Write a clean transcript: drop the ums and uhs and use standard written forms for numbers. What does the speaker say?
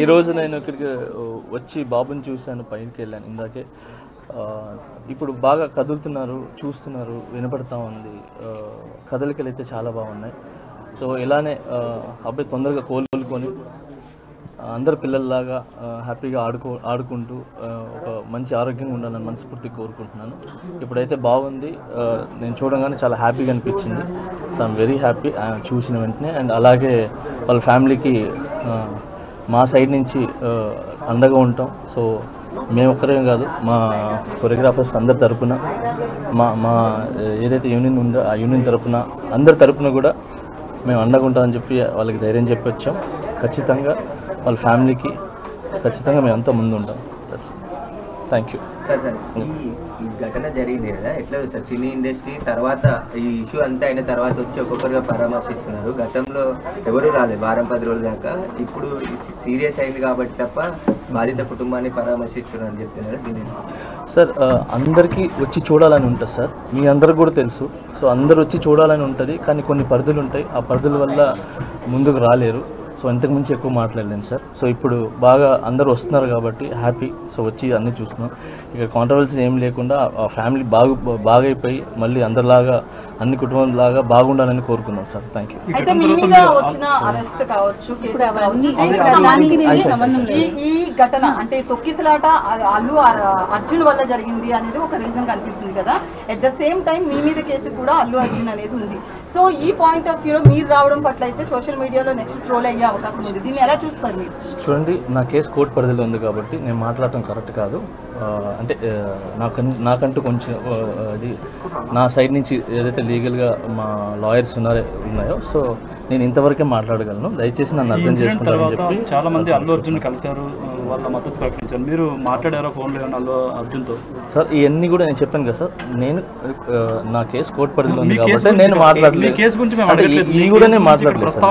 ఈరోజు నేను ఇక్కడికి వచ్చి బాబుని చూశాను, పైకి వెళ్ళాను ఇందాకే. ఇప్పుడు బాగా కదులుతున్నారు, చూస్తున్నారు, వినపడతా ఉంది. కదలికలు అయితే చాలా బాగున్నాయి. సో ఇలానే అబ్బాయి తొందరగా కోలుకొని అందరు పిల్లల్లాగా హ్యాపీగా ఆడుకుంటూ ఒక మంచి ఆరోగ్యంగా ఉండాలని మనస్ఫూర్తిగా కోరుకుంటున్నాను. ఇప్పుడైతే బాగుంది. నేను చూడగానే చాలా హ్యాపీగా అనిపించింది. సో ఐఎమ్ వెరీ హ్యాపీ చూసిన వెంటనే. అండ్ అలాగే వాళ్ళ ఫ్యామిలీకి మా సైడ్ నుంచి అండగా ఉంటాం. సో మేము ఒక్కరే కాదు, మా కొరియోగ్రాఫర్స్ అందరి తరపున, మా ఏదైతే యూనియన్ ఉందో ఆ యూనియన్ తరపున, అందరి తరపున కూడా మేము అండగా ఉంటామని చెప్పి వాళ్ళకి ధైర్యం చెప్పి వచ్చాం. ఖచ్చితంగా వాళ్ళ ఫ్యామిలీకి ఖచ్చితంగా మేము అంతా ముందు ఉంటాం. Thank you. ఈ ఘటన జరిగింది కదా, ఎట్లా సార్ సినీ ఇండస్ట్రీ తర్వాత ఈ ఇష్యూ అంతా అయిన తర్వాత వచ్చి ఒక్కొక్కరుగా పరామర్శిస్తున్నారు. గతంలో ఎవరు రాలేదు వారం 10 రోజుల దాకా. ఇప్పుడు సీరియస్ అయింది కాబట్టి తప్ప బాధిత కుటుంబాన్ని పరామర్శిస్తున్నారు అని చెప్తున్నారు. దీన్ని సార్ అందరికీ వచ్చి చూడాలని ఉంటుంది సార్, మీ అందరికి కూడా తెలుసు. సో అందరు వచ్చి చూడాలని ఉంటుంది, కానీ కొన్ని పరిధులు ఉంటాయి. ఆ పరిధుల వల్ల ముందుకు రాలేరు. సో ఇంతకుమించి ఎక్కువ మాట్లాడలేను సార్. సో ఇప్పుడు బాగా అందరూ వస్తున్నారు కాబట్టి హ్యాపీ. సో వచ్చి అన్నీ చూస్తున్నాం. ఇక కాంట్రవర్సీ ఏం లేకుండా ఆ ఫ్యామిలీ బాగా అయిపోయి మళ్ళీ అందరిలాగా అన్ని కుటుంబంలాగా బాగుండాలని కోరుకున్నాం సార్. Thank you. ఈ ఘటన అంటే తొక్కిసలాట అల్లు అర్జున్ వల్ల జరిగింది అనేది ఒక రీజన్ కనిపిస్తుంది కదా. అట్ ద సేమ్ టైం మీ మీద కేసు కూడా అల్లు అర్జున్ అనేది ఉంది. సో ఈ పాయింట్ ఆఫ్ వ్యూలో మీరు రావడం పట్ల అయితే సోషల్ మీడియాలో నెక్స్ట్ ట్రోల్ అయ్యే అవకాశం ఉంది. దీన్ని ఎలా చూస్తారు మీరు? చూడండి, నా కేసు కోర్టు పరిధిలో ఉంది కాబట్టి నేను మాట్లాడటం కరెక్ట్ కాదు. అంటే నాకంటూ కొంచెం అది నా సైడ్ నుంచి ఏదైతే లీగల్గా మా లాయర్స్ ఉన్నాయో సో నేను ఇంతవరకే మాట్లాడగలను. దయచేసి నన్ను అర్థం చేసుకుంటారని చెప్పి. చాలా మంది అల్లు అర్జున్ కలిశారు, వాళ్ళ మద్దతు ప్రకటించారు. మీరు మాట్లాడారో ఫోన్లో అల్లు అర్జున్తో? సార్ ఇవన్నీ కూడా నేను చెప్పాను కదా సార్, నేను నా కేసు కోర్టు పరిధిలో ఉంది కాబట్టి నేను మాట్లాడలేదు. కేసు గురించి ఈ కూడా నేను మాట్లాడలేదు సార్.